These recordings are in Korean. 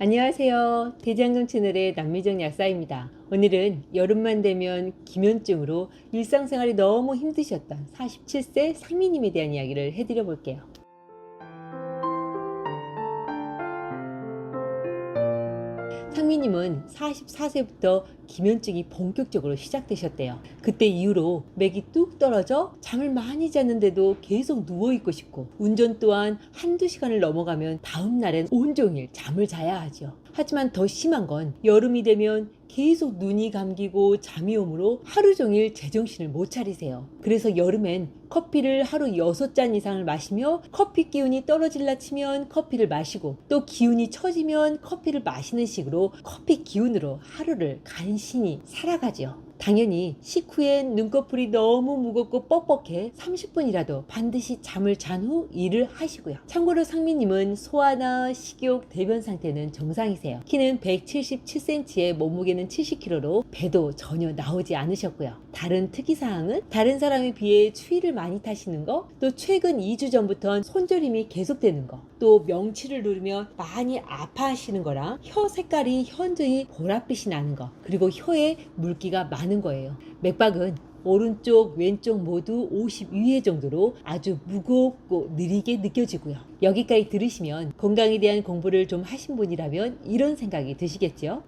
안녕하세요. 대장정 채널의 남미정 약사입니다. 오늘은 여름만 되면 기면증으로 일상생활이 너무 힘드셨던 47세 상미님에 대한 이야기를 해드려 볼게요. 상미님은 44세부터 기면증이 본격적으로 시작되셨대요. 그때 이후로 맥이 뚝 떨어져 잠을 많이 잤는데도 계속 누워있고 싶고, 운전 또한 한두 시간을 넘어가면 다음 날엔 온종일 잠을 자야 하죠. 하지만 더 심한 건 여름이 되면 계속 눈이 감기고 잠이 오므로 하루 종일 제정신을 못 차리세요. 그래서 여름엔 커피를 하루 6잔 이상을 마시며, 커피 기운이 떨어질라 치면 커피를 마시고, 또 기운이 처지면 커피를 마시는 식으로 커피 기운으로 하루를 간신히 살아가죠. 당연히 식후엔 눈꺼풀이 너무 무겁고 뻑뻑해 30분이라도 반드시 잠을 잔 후 일을 하시고요. 참고로 상미님은 소화나 식욕, 대변 상태는 정상이세요. 키는 177cm에 몸무게는 70kg로 배도 전혀 나오지 않으셨고요. 다른 특이사항은 다른 사람에 비해 추위를 많이 타시는 거, 또 최근 2주 전부터 손저림이 계속되는 거, 또 명치를 누르며 많이 아파하시는 거랑 혀 색깔이 현저히 보랏빛이 나는 거, 그리고 혀에 물기가 많은 거예요. 맥박은 오른쪽 왼쪽 모두 52회 정도로 아주 무겁고 느리게 느껴지고요. 여기까지 들으시면 건강에 대한 공부를 좀 하신 분이라면 이런 생각이 드시겠죠.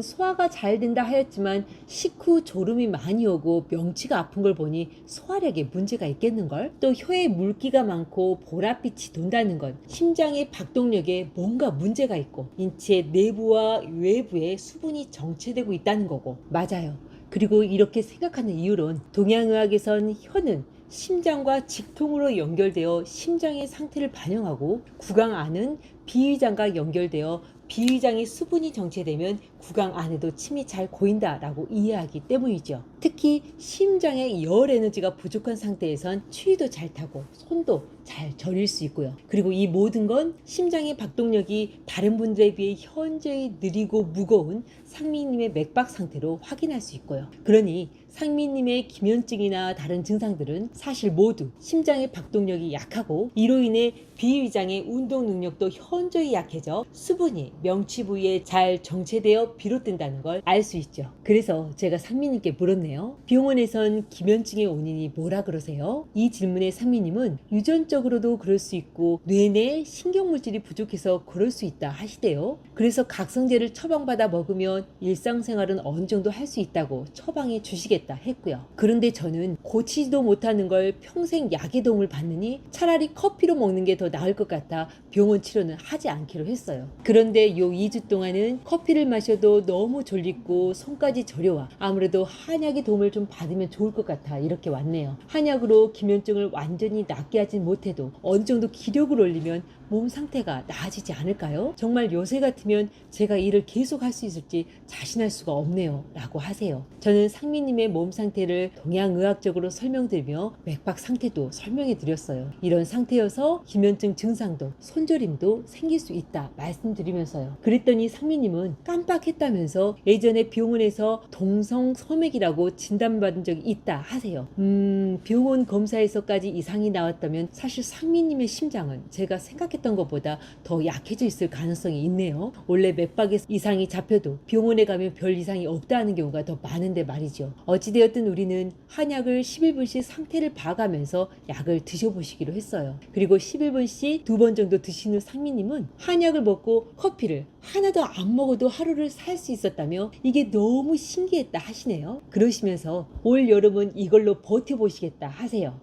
소화가 잘 된다 하였지만 식후 졸음이 많이 오고 명치가 아픈 걸 보니 소화력에 문제가 있겠는걸. 또 혀에 물기가 많고 보랏빛이 돈다는 건 심장의 박동력에 뭔가 문제가 있고, 인체 내부와 외부에 수분이 정체되고 있다는 거고. 맞아요. 그리고 이렇게 생각하는 이유론 동양의학에선 혀는 심장과 직통으로 연결되어 심장의 상태를 반영하고, 구강 안은 비위장과 연결되어 비위장의 수분이 정체되면 구강 안에도 침이 잘 고인다라고 이해하기 때문이죠. 특히 심장의 열 에너지가 부족한 상태에선 추위도 잘 타고 손도 잘 저릴 수 있고요. 그리고 이 모든 건 심장의 박동력이 다른 분들에 비해 현저히 느리고 무거운 상미님의 맥박 상태로 확인할 수 있고요. 그러니 상미님의 기면증이나 다른 증상들은 사실 모두 심장의 박동력이 약하고, 이로 인해 비위장의 운동 능력도 현저히 약해져 수분이 명치 부위에 잘 정체되어 비롯된다는 걸 알 수 있죠. 그래서 제가 상미님께 물었네요. 병원에선 기면증의 원인이 뭐라 그러세요? 이 질문에 상미님은 유전적으로도 그럴 수 있고 뇌내 신경물질이 부족해서 그럴 수 있다 하시대요. 그래서 각성제를 처방받아 먹으면 일상생활은 어느 정도 할 수 있다고 처방해 주시겠다 했고요. 그런데 저는 고치지도 못하는 걸 평생 약의 도움을 받느니 차라리 커피로 먹는 게 더 나을 것 같아 병원 치료는 하지 않기로 했어요. 그런데 요 2주 동안은 커피를 마셔도 너무 졸리고 손까지 저려와 아무래도 한약의 도움을 좀 받으면 좋을 것 같아 이렇게 왔네요. 한약으로 기면증을 완전히 낫게 하진 못해도 어느 정도 기력을 올리면 몸 상태가 나아지지 않을까요? 정말 요새 같으면 제가 일을 계속 할 수 있을지 자신할 수가 없네요 라고 하세요. 저는 상미님의 몸 상태를 동양의학적으로 설명드리며 맥박 상태도 설명해 드렸어요. 이런 상태여서 기면증 증상도 손저림도 생길 수 있다 말씀드리면서요. 그랬더니 상미님은 깜빡했다면서 예전에 병원에서 동성소맥이라고 진단받은 적이 있다 하세요. 병원 검사에서까지 이상이 나왔다면 사실 상미님의 심장은 제가 생각했던 것보다 더 약해져 있을 가능성이 있네요. 원래 맥박에 이상이 잡혀도 병원에 가면 별 이상이 없다는 경우가 더 많은데 말이죠. 어찌되었든 우리는 한약을 11분씩 상태를 봐가면서 약을 드셔보시기로 했어요. 그리고 11분씩 2번 정도 드신 후 상미님은 한약을 먹고 커피를 하나도 안 먹어도 하루를 살 수 있었다며 이게 너무 신기했다 하시네요. 그러시면서 올 여름은 이걸로 버텨보시겠다 하세요.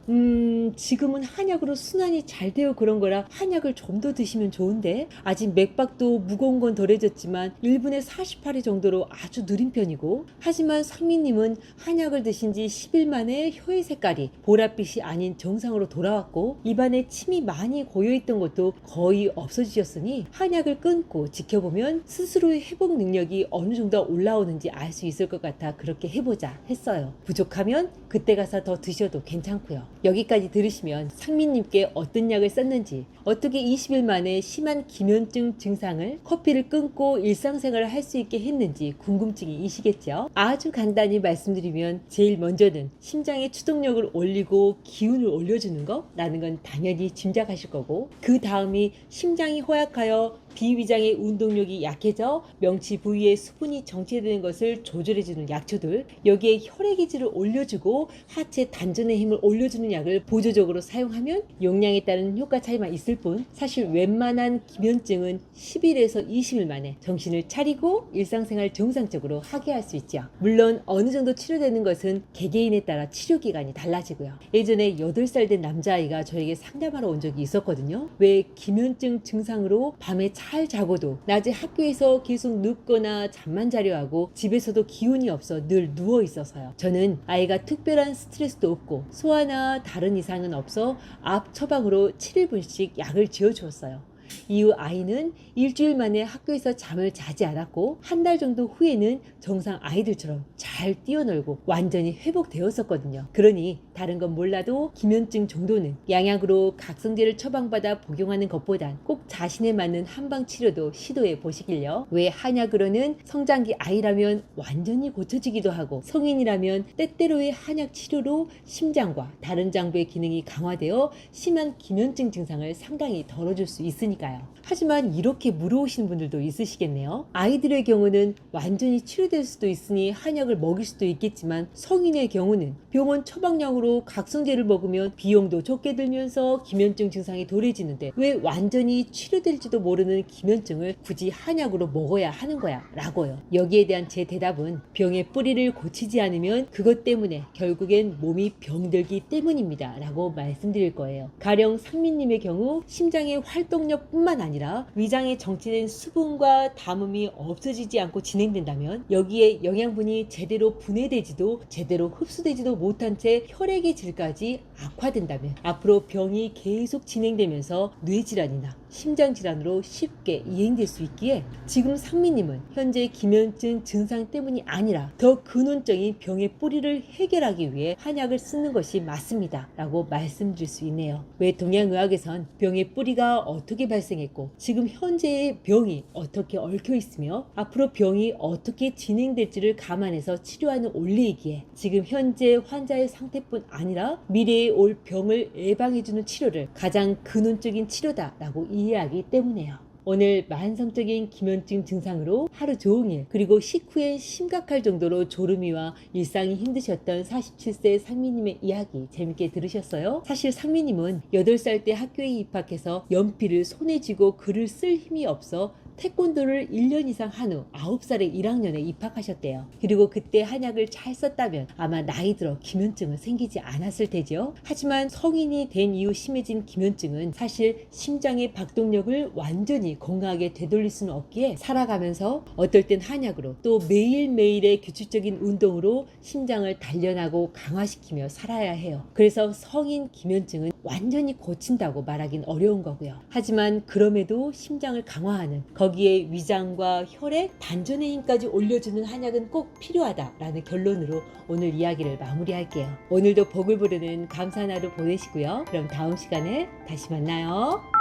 지금은 한약으로 순환이 잘 되어 그런 거라 한약을 좀 더 드시면 좋은데, 아직 맥박도 무거운 건 덜해졌지만 1분에 48회 정도로 아주 느린 편이고, 하지만 상미님은 한약을 드신 지 10일 만에 혀의 색깔이 보랏빛이 아닌 정상으로 돌아왔고, 입안에 침이 많이 고여있던 것도 거의 없어지셨으니 한약을 끊고 지켜보면 스스로의 회복 능력이 어느 정도 올라오는지 알 수 있을 것 같아 그렇게 해보자 했어요. 부족하면 그때 가서 더 드셔도 괜찮고요. 여기까지 들으시면 상미님께 어떤 약을 썼는지, 어떻게 이 20일 만에 심한 기면증 증상을 커피를 끊고 일상생활을 할 수 있게 했는지 궁금증이 이시겠죠? 아주 간단히 말씀드리면 제일 먼저는 심장의 추동력을 올리고 기운을 올려주는 거라는 건 당연히 짐작하실 거고, 그 다음이 심장이 허약하여 비위장의 운동력이 약해져 명치 부위에 수분이 정체되는 것을 조절해주는 약초들, 여기에 혈액 기질을 올려주고 하체 단전의 힘을 올려주는 약을 보조적으로 사용하면 용량에 따른 효과 차이만 있을 뿐, 사실 웬만한 기면증은 10일에서 20일 만에 정신을 차리고 일상생활 정상적으로 하게 할 수 있죠. 물론 어느 정도 치료되는 것은 개개인에 따라 치료기간이 달라지고요. 예전에 8살 된 남자아이가 저에게 상담하러 온 적이 있었거든요. 왜 기면증 증상으로 밤에 잘 자고도 낮에 학교에서 계속 눕거나 잠만 자려 하고 집에서도 기운이 없어 늘 누워 있어서요. 저는 아이가 특별한 스트레스도 없고 소아나 다른 이상은 없어 앞 처방으로 7일분씩 약을 지어 주었어요. 이후 아이는 일주일 만에 학교에서 잠을 자지 않았고 한 달 정도 후에는 정상 아이들처럼 잘 뛰어놀고 완전히 회복되었었거든요. 그러니 다른 건 몰라도 기면증 정도는 양약으로 각성제를 처방받아 복용하는 것보단 꼭 자신에 맞는 한방 치료도 시도해 보시길요. 왜 한약으로는 성장기 아이라면 완전히 고쳐지기도 하고 성인이라면 때때로의 한약 치료로 심장과 다른 장부의 기능이 강화되어 심한 기면증 증상을 상당히 덜어줄 수 있으니까요. 하지만 이렇게 물어오시는 분들도 있으시겠네요. 아이들의 경우는 완전히 치료될 수도 있으니 한약을 먹일 수도 있겠지만 성인의 경우는 병원 처방약으로 각성제를 먹으면 비용도 적게 들면서 기면증 증상이 덜해지는데 왜 완전히 치료될지도 모르는 기면증을 굳이 한약으로 먹어야 하는 거야? 라고요. 여기에 대한 제 대답은 병의 뿌리를 고치지 않으면 그것 때문에 결국엔 몸이 병들기 때문입니다 라고 말씀드릴 거예요. 가령 상민님의 경우 심장의 활동력뿐만 아니라 위장에 정체된 수분과 담음이 없어지지 않고 진행된다면, 여기에 영양분이 제대로 분해되지도 제대로 흡수되지도 못한 채 혈액의 질까지 악화된다면 앞으로 병이 계속 진행되면서 뇌질환이나 심장질환으로 쉽게 이행될 수 있기에 지금 상민님은 현재 기면증 증상 때문이 아니라 더 근원적인 병의 뿌리를 해결하기 위해 한약을 쓰는 것이 맞습니다 라고 말씀드릴 수 있네요. 왜 동양의학에선 병의 뿌리가 어떻게 발생했고 지금 현재의 병이 어떻게 얽혀 있으며 앞으로 병이 어떻게 진행될지를 감안해서 치료하는 원리이기에 지금 현재 환자의 상태뿐 아니라 미래에 올 병을 예방해주는 치료를 가장 근원적인 치료다라고 이해하기 때문에요. 오늘 만성적인 기면증 증상으로 하루 종일 그리고 식후엔 심각할 정도로 졸음이와 일상이 힘드셨던 47세 상미님의 이야기 재밌게 들으셨어요? 사실 상미님은 8살 때 학교에 입학해서 연필을 손에 쥐고 글을 쓸 힘이 없어 태권도를 1년 이상 한 후 9살에 1학년에 입학하셨대요. 그리고 그때 한약을 잘 썼다면 아마 나이 들어 기면증은 생기지 않았을 테죠. 하지만 성인이 된 이후 심해진 기면증은 사실 심장의 박동력을 완전히 건강하게 되돌릴 수는 없기에 살아가면서 어떨 땐 한약으로 또 매일매일의 규칙적인 운동으로 심장을 단련하고 강화시키며 살아야 해요. 그래서 성인 기면증은 완전히 고친다고 말하긴 어려운 거고요. 하지만 그럼에도 심장을 강화하는, 거기에 위장과 혈액, 단전의 힘까지 올려주는 한약은 꼭 필요하다라는 결론으로 오늘 이야기를 마무리할게요. 오늘도 복을 부르는 감사한 하루 보내시고요. 그럼 다음 시간에 다시 만나요.